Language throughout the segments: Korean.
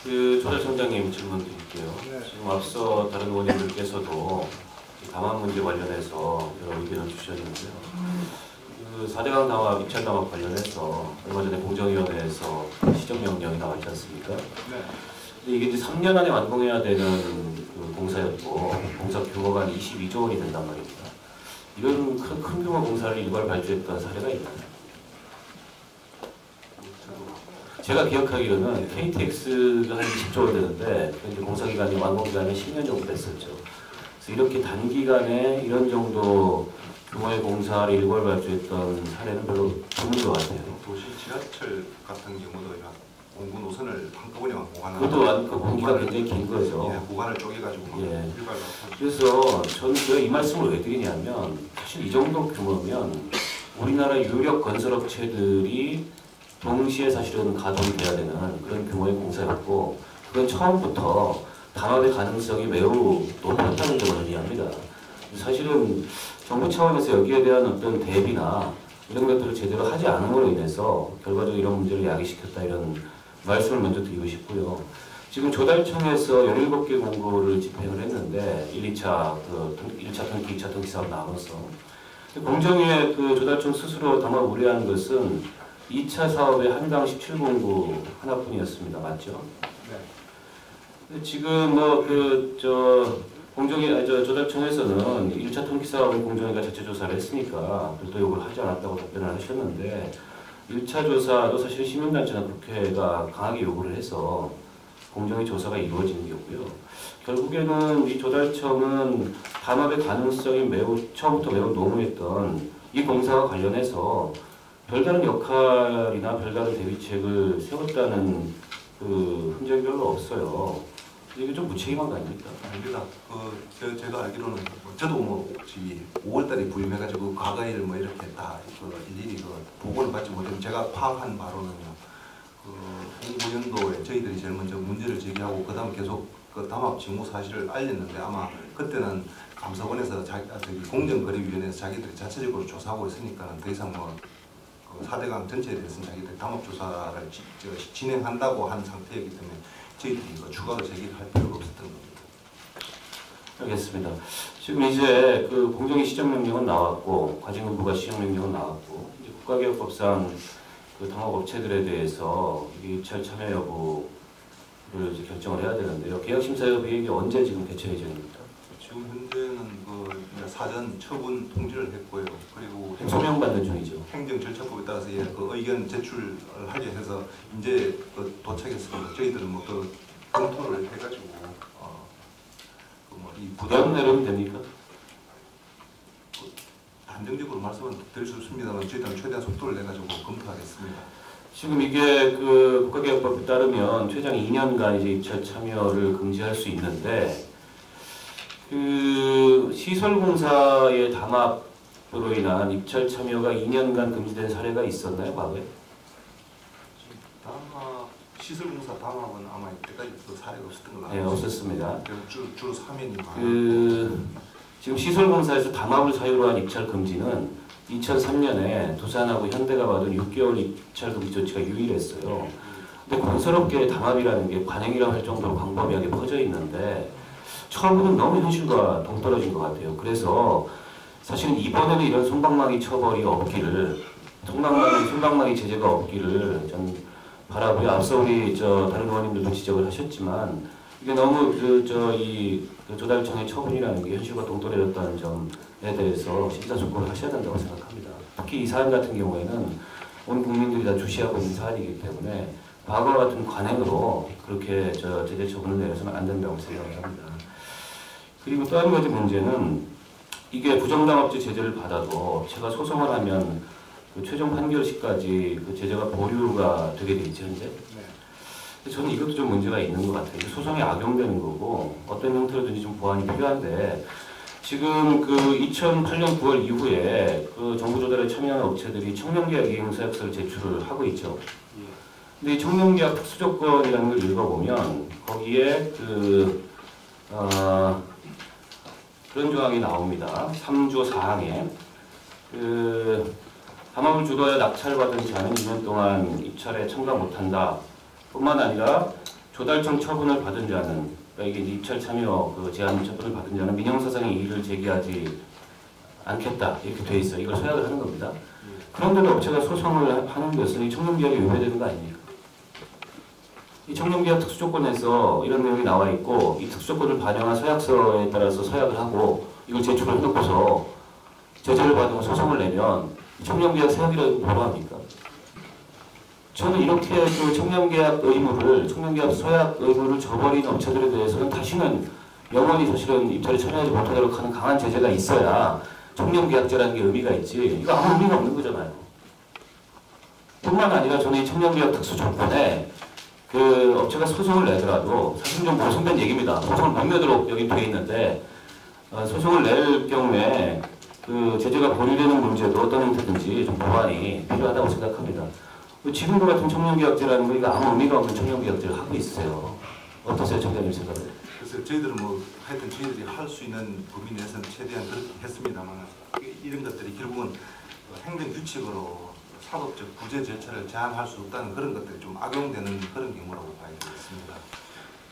조달청장님 질문 드릴게요. 네. 지금 앞서 다른 의원님들께서도 담합 문제 관련해서 여러 의견을 주셨는데요. 4대강 담합, 입찰 담합 관련해서 얼마 전에 공정위원회에서 시정명령이 나왔지 않습니까? 네. 근데 이게 이제 3년 안에 완공해야 되는 공사였고, 공사 규모가 한 22조 원이 된단 말입니다. 이런 큰 규모 공사를 일괄 발주했던 사례가 있나요? 제가 기억하기로는 KTX가 한 20조 원 되는데 공사 기간이 완공 기간이 10년 정도 됐었죠. 그래서 이렇게 단기간에 이런 정도 규모의 공사를 일괄 발주했던 사례는 별로 드문 것 같아요. 도시 지하철 같은 경우도 공구 노선을 한꺼번에 완공하는 그것도 그 공기가 굉장히 긴 거죠. 예, 구간을 쪼개가지고 예. 그래서 저는 이 말씀을 왜 드리냐면 사실 이 정도 규모면 우리나라 유력 건설업체들이 동시에 사실은 가동이 돼야 되는 그런 규모의 공사였고, 그건 처음부터 담합의 가능성이 매우 높았다는 점을 의미합니다. 사실은 정부 차원에서 여기에 대한 어떤 대비나 이런 것들을 제대로 하지 않음으로 인해서 결과적으로 이런 문제를 야기시켰다, 이런 말씀을 먼저 드리고 싶고요. 지금 조달청에서 17개 공고를 집행을 했는데 1, 2차, 1차 등기, 2차 등기 사업 나눠서 공정위에 조달청 스스로 담합 의뢰한 것은 2차 사업의 한당 17공구 하나뿐이었습니다. 맞죠? 네. 지금 조달청에서는 1차 등기 사업은 공정위가 자체 조사를 했으니까 별도 요구를 하지 않았다고 답변을 하셨는데, 1차 조사도 사실 시민단체나 국회가 강하게 요구를 해서 공정위 조사가 이루어지는 거고요. 결국에는 이 조달청은 담합의 가능성이 처음부터 매우 농후했던 이 공사와 관련해서 별다른 역할이나 별다른 대비책을 세웠다는 흔적이 별로 없어요. 이게 좀 무책임한 거 아닙니까? 아닙니다. 제가 알기로는 저도 5월달에 부임해가지고 과거일 이렇게 다 일일이 보고를 받지 못했는데, 제가 파악한 바로는요. 홍보연도에 저희들이 제일 먼저 문제를 제기하고 그다음 계속 담합 징후 사실을 알렸는데, 아마 그때는 감사원에서 공정거래위원회에서 자기들이 자체적으로 조사하고 있으니까 더 이상 4대강 전체에 대해서는 자기들이 담합조사를 진행한다고 한 상태이기 때문에 저희들이 추가로 제기를 할 필요가 없었던 겁니다. 알겠습니다. 지금 이제 공정위 시정명령은 나왔고, 과징금부가 시정명령은 나왔고, 이제 국가개혁법상 담합업체들에 대해서 입찰 참여 여부를 이제 결정을 해야 되는데요. 계약심사협의회 이게 언제 지금 개최 예정입니까? 지금 현재는 사전 처분 통지를 했고요. 그리고 소명받는 중이죠. 행정 절차법에 따라서 의견 제출을 하게 해서 이제 도착했습니다. 저희들은 검토를 해가지고 이 부담 내려면 됩니까? 한정적으로 말씀은 드릴 수 없습니다만 저희들은 최대한 속도를 내가지고 검토하겠습니다. 지금 이게 국가개혁법에 따르면 최장 2년간 이제 입찰 참여를 금지할 수 있는데, 시설공사의 담합으로 인한 입찰 참여가 2년간 금지된 사례가 있었나요, 과거에? 시설공사 담합은 아마 이때까지 사례가 없었던 걸로 알고 있습니다. 네, 없었습니다. 주로 사면이 많았고, 지금 시설공사에서 담합을 사유로 한 입찰 금지는 2003년에 두산하고 현대가 받은 6개월 입찰 금지 조치가 유일했어요. 근데 건설업계의 담합이라는 게 관행이라고 할 정도로 광범위하게 퍼져 있는데, 처음에는 너무 현실과 동떨어진 것 같아요. 그래서 사실은 이번에는 이런 솜방망이 처벌이 없기를, 솜방망이 제재가 없기를 전 바라고요. 앞서 우리 다른 의원님들도 지적을 하셨지만, 이게 너무 조달청의 처분이라는 게 현실과 동떨어졌다는 점에 대해서 심사숙고를 하셔야 된다고 생각합니다. 특히 이 사안 같은 경우에는 온 국민들이 다 주시하고 있는 사안이기 때문에 과거와 같은 관행으로 그렇게 제재 처분을 내려서는 안 된다고 생각을 합니다. 그리고 또 한 가지 문제는, 이게 부정당합죄 제재를 받아도 제가 소송을 하면 최종 판결시까지 제재가 보류가 되게 돼 있죠, 현재. 네. 저는 이것도 좀 문제가 있는 것 같아요. 소송이 악용되는 거고 어떤 형태로든지 좀 보완이 필요한데, 지금 2008년 9월 이후에 정부 조달에 참여하는 업체들이 청년계약 이행서약서를 제출을 하고 있죠. 근데 이 청년계약 특수조건이라는 걸 읽어보면 거기에 그런 조항이 나옵니다. 3조 4항에 담합을 주도하여 낙찰받은 자는 2년 동안 입찰에 참가 못한다 뿐만 아니라 조달청 처분을 받은 자는, 그러니까 이게 이제 입찰 참여 그 제한 처분을 받은 자는 민형사상의 이의를 제기하지 않겠다 이렇게 돼 있어요. 이걸 서약을 하는 겁니다. 그런데도 업체가 소송을 하는 것은 이 청렴계약에 위배되는 거 아닙니까? 이 청렴계약 특수조건에서 이런 내용이 나와 있고 이 특수조건을 반영한 서약서에 따라서 서약을 하고 이걸 제출을 해놓고서 제재를 받으면 소송을 내면 이 청렴계약 서약이라고 뭐라 합니까? 저는 이렇게 그 청렴계약 의무를, 청렴계약 서약 의무를 저버린 업체들에 대해서는 다시는 영원히 사실은 입찰에 참여하지 못하도록 하는 강한 제재가 있어야 청렴계약제라는 게 의미가 있지. 이거 아무 의미가 없는 거잖아요. 뿐만 아니라 저는 이 청렴계약 특수 조건에 그 업체가 소송을 내더라도 사실 좀 모순된 얘기입니다. 소송을 못 내도록 여기 돼 있는데 소송을 낼 경우에 그 제재가 보류되는 문제도 어떤 형태든지 좀 보완이 필요하다고 생각합니다. 지금과 같은 청렴계약제라는 거 이거 아무 의미가 없는 청렴계약제를 하고 있어요. 어떠세요, 청장님 생각은? 그래서 저희들은 뭐 하여튼 저희들이 할 수 있는 범위 내에서는 최대한 그렇게 했습니다만 이런 것들이 결국은 행정규칙으로 사법적 구제 절차를 제한할 수 없다는 그런 것들이 좀 악용되는 그런 경우라고 봐야 되겠습니다.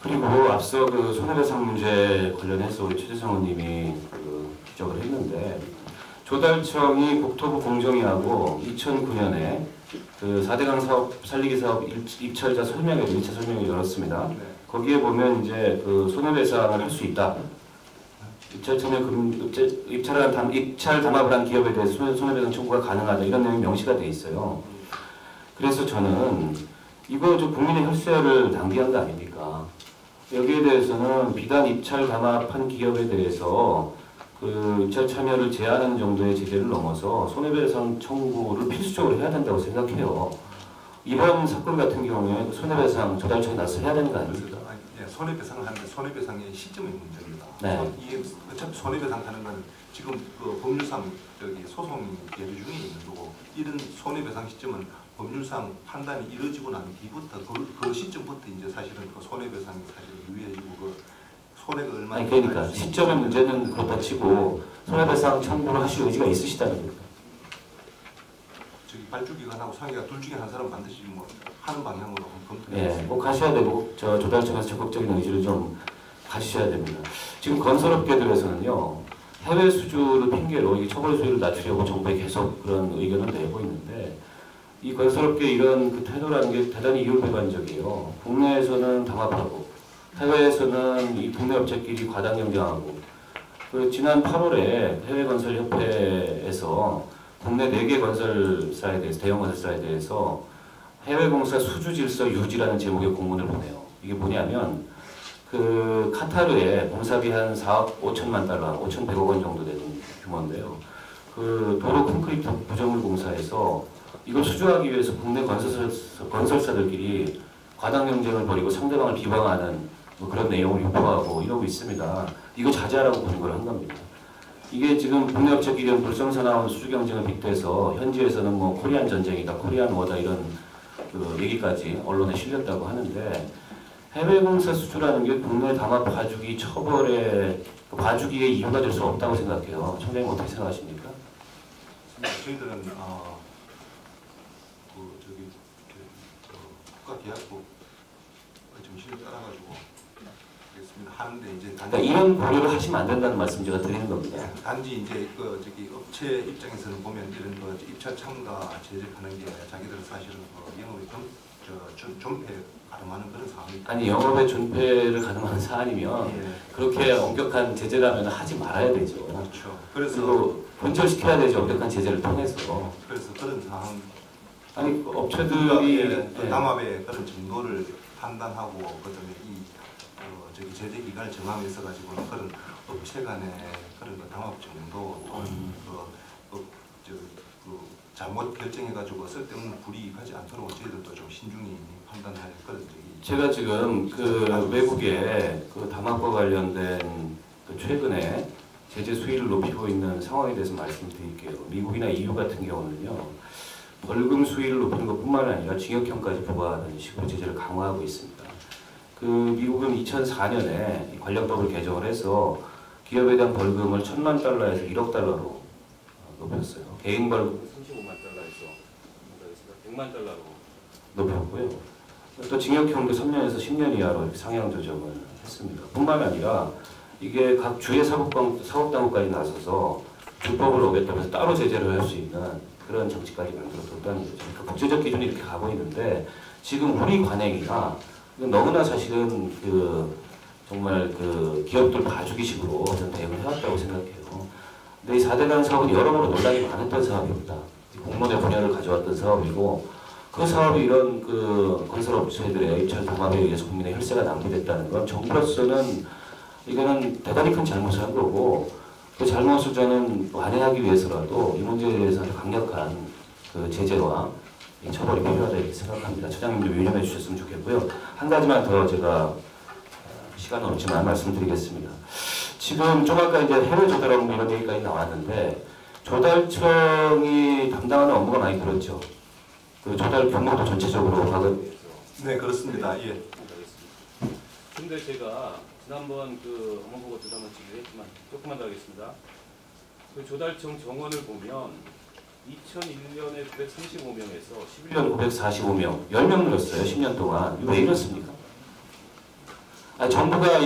그리고 앞서 그 손해배상 문제 관련해서 우리 최재성 의원님이 그 지적을 했는데 조달청이 국토부 공정위하고 2009년에 그 4대강 사업 살리기 사업 입찰자 설명회를 1차 설명회를 열었습니다. 네. 거기에 보면 이제 그 손해배상을 할 수 있다. 입찰 담합을 한 기업에 대해서 손해배상 청구가 가능하다. 이런 내용이 명시가 돼 있어요. 그래서 저는 이거 좀 국민의 혈세를 낭비한 거 아닙니까? 여기에 대해서는 비단 입찰 담합한 기업에 대해서 그 입찰 참여를 제한하는 정도의 제재를 넘어서 손해배상 청구를 필수적으로 해야 된다고 생각해요. 이번 사건 같은 경우에 손해배상 조달청이 나서 해야 되는 거 아닙니까? 손해배상을 하는데 손해배상의 시점이 문제입니다. 네. 이게 어차피 손해배상하는 건 지금 그 법률상 소송 예류 중에 있는 거고 이런 손해배상 시점은 법률상 판단이 이루어지고 난 뒤부터 그 시점부터 이제 사실은 그 손해배상이 사실 유의해지고 그 손해가 얼마나 아니 그러니까 시점의 문제는 그렇다 치고 손해배상 청구를 하실 의지가 있으시다는 겁니다. 저기 발주기관하고 상의가 둘 중에 한 사람 반드시 뭐 하는 방향으로 검토해. 예, 꼭 하셔야 되고 저 조달청에서 적극적인 의지를 좀 가지셔야 됩니다. 지금 건설업계들에서는요 해외 수주를 핑계로 이 처벌 수위를 낮추려고 정부에 계속 그런 의견을 내고 있는데 이 건설업계 이런 그 태도라는 게 대단히 이율배반적이에요. 국내에서는 담합하고 해외에서는 이 국내 업체끼리 과당 경쟁하고 그 지난 8월에 해외건설협회에서 국내 4개 건설사에 대해서 대형 건설사에 대해서 해외 공사 수주 질서 유지라는 제목의 공문을 보내요. 이게 뭐냐면 그 카타르에 공사비 한 4억 5천만 달러, 5,100억 원 정도 되는 규모인데요. 그 도로 콘크리트 부정물 공사에서 이걸 수주하기 위해서 국내 건설사들끼리 과당 경쟁을 벌이고 상대방을 비방하는 뭐 그런 내용을 유포하고 이러고 있습니다. 이거 자제하라고 보는 걸 한 겁니다. 이게 지금 국내 업체끼리 불성사 나온 수주 경쟁을 빗대서 현지에서는 뭐 코리안 전쟁이다, 코리안 워다 이런 그 얘기까지 언론에 실렸다고 하는데 해외 공사 수주라는 게 국내 담합 봐주기 처벌의 봐주기의 이유가 될 수 없다고 생각해요. 총장님 어떻게 생각하십니까? 저희들은 국가계약법 정신을 따라가지고 하는데 이제 그러니까 이런 고려를 하시면 안 된다는 말씀 제가 드리는 겁니다. 단지 이제 그 저기 업체 입장에서는 보면 이런 그 입찰 참가 제재하는 게 자기들은 사실은 영업의 존폐 가름하는 그런 상황이 아니 영업의 존폐를 가름하는 사안이면 예. 그렇게 엄격한 제재라면 하지 말아야 되죠. 그렇죠. 그래서 본절시켜야 되죠. 엄격한 제재를 통해서. 그래서 그런 상황 아니 업체들이 그 담합의 그런 정도를 판단하고 그다음에 이 저기 제재 기간을 정함에 있어 가지고는 그런 업체 간의 그런 그 담합 정도 또는 그 잘못 결정해 가지고 쓸데없는 불이익하지 않도록 저희들도 좀 신중히 판단할 그런 적이. 제가 지금 그 외국에 그 담합과 관련된 그 최근에 제재 수위를 높이고 있는 상황에 대해서 말씀드릴게요. 미국이나 EU 같은 경우는요 벌금 수위를 높이는 것뿐만 아니라 징역형까지 부과하는 식으로 제재를 강화하고 있습니다. 그 미국은 2004년에 관련법을 개정을 해서 기업에 대한 벌금을 1,000만 달러에서 1억 달러로 높였어요. 개인 벌금 35만 달러에서 100만 달러로 높였고요. 또 징역형도 3년에서 10년 이하로 이렇게 상향 조정을 했습니다. 뿐만 아니라 이게 각 주의 사법당국까지 나서서 불법을 어겼다면서 따로 제재를 할 수 있는 그런 정치까지 만들어뒀다는 거죠. 그러니까 국제적 기준이 이렇게 가고 있는데 지금 우리 관행이나 너무나 사실은 정말 기업들 봐주기식으로 저는 대응을 해왔다고 생각해요. 근데 이 4대강 사업은 여러모로 논란이 많았던 사업입니다. 공론의 분야를 가져왔던 사업이고 그 사업이 이런 건설업체들의 입찰 담합에 의해서 국민의 혈세가 낭비됐다는 건 정부로서는 이거는 대단히 큰 잘못을 한 거고 그 잘못을 저는 완화하기 위해서라도 이 문제에 대해서 아주 강력한 제재와 처벌이 필요하다 이렇게 생각합니다. 처장님도 유념해 주셨으면 좋겠고요. 한 가지만 더 제가 시간은 없지만 말씀드리겠습니다. 지금 좀 아까 이제 해외 조달 업무 이런 얘기까지 나왔는데 조달청이 담당하는 업무가 많이 늘었죠. 그 조달 규모도 전체적으로 박은. 네, 그렇습니다. 예. 근데 제가 지난번 업무 보고 도 한번 질의했지만 조금만 더 하겠습니다. 그 조달청 정원을 보면 2001년에 935명에서 11년 945명, 10명 늘었어요. 10년 동안. 왜 이렇습니까? 정부가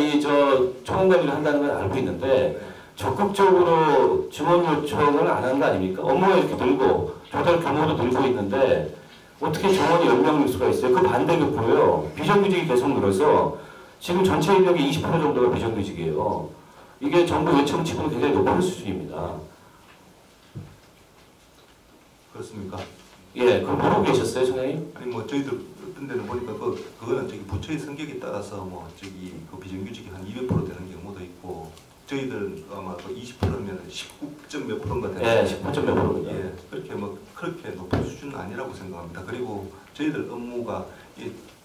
청원 관리를 한다는 걸 알고 있는데 적극적으로 증원 요청을 안 한 거 아닙니까? 업무가 이렇게 늘고 조달 규모도 늘고 있는데 어떻게 정원이 10명 늘 수가 있어요? 그 반대급부예요. 비정규직이 계속 늘어서 지금 전체 인력의 20% 정도가 비정규직이에요. 이게 정부 예청치고는 굉장히 높은 수준입니다. 그렇습니까? 예, 그럼 모르고 계셨어요, 총장님? 아니 뭐 저희들 어떤 데는 보니까 그거는 부처의 성격에 따라서 비정규직이 한 200% 되는 경우도 있고 저희들은 아마 20%면 19점 몇 %인가 되는. 예, 19점 몇 %입니다. 예, 그렇게 높은 수준은 아니라고 생각합니다. 그리고 저희들 업무가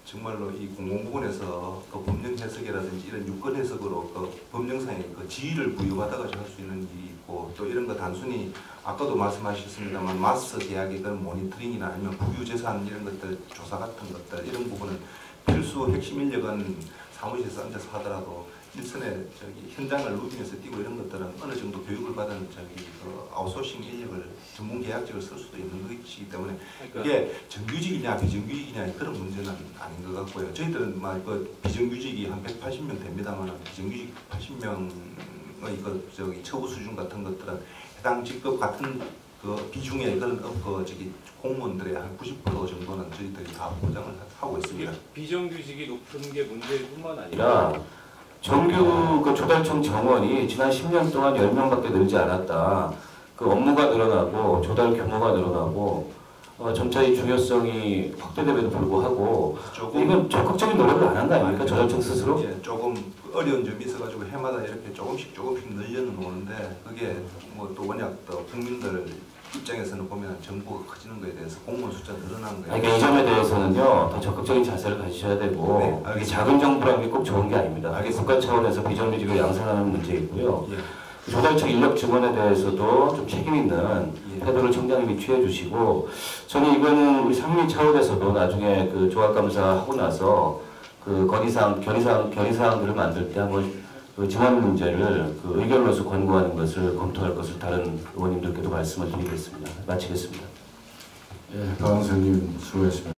정말로 이 공공부문에서 법령 해석이라든지 이런 유권 해석으로 법령상의 지위를 부여받아가지고 할 수 있는 일이 있고 또 이런 거 단순히 아까도 말씀하셨습니다만 마스터 계약이든 모니터링이나 아니면 국유재산 이런 것들 조사 같은 것들 이런 부분은 필수 핵심 인력은 사무실에서 앉아서 하더라도 일선에 현장을 루빙에서 뛰고 이런 것들은 어느 정도 교육을 받은 아웃소싱 인력을 전문 계약직을 쓸 수도 있는 것이기 때문에 이게 정규직이냐 비정규직이냐 그런 문제는 아닌 것 같고요. 저희들은 비정규직이 한 180명 됩니다만 비정규직 80명의 처우 수준 같은 것들은 해당 직급 같은 비중의 그런 공무원들의 한 90% 정도는 저희들이 다 보장을 하고 있습니다. 비정규직이 높은 게 문제일 뿐만 아니라 정규 조달청 정원이 지난 10년 동안 10명밖에 늘지 않았다. 업무가 늘어나고 조달 규모가 늘어나고 점차 이 중요성이 확대됨에도 불구하고 이건 적극적인 노력을 안 한 거 아닙니까? 조달청 스스로? 예, 조금 어려운 점이 있어가지고 해마다 이렇게 조금씩 늘려는 오는데 그게 또 워낙 또 국민들 입장에서는 보면 정부가 커지는 거에 대해서 공무원 숫자 늘어나는 거예요. 그러니까 이 점에 대해서는요 더 적극적인 자세를 가지셔야 되고 네, 이게 작은 정부라는 게 꼭 좋은 게 아닙니다. 이게 국가 차원에서 비정규직을 양산하는 문제이고요. 예. 조달청 인력 증원에 대해서도 좀 책임 있는 태도를 청장님이 취해 주시고 저는 이거는 우리 상임 차원에서도 나중에 조합감사 하고 나서 견의사항들을 만들 때 한번 증원 문제를 의견으로서 권고하는 것을 검토할 것을 다른 의원님들께도 말씀을 드리겠습니다. 마치겠습니다. 예, 박원순님 수고하셨습니다.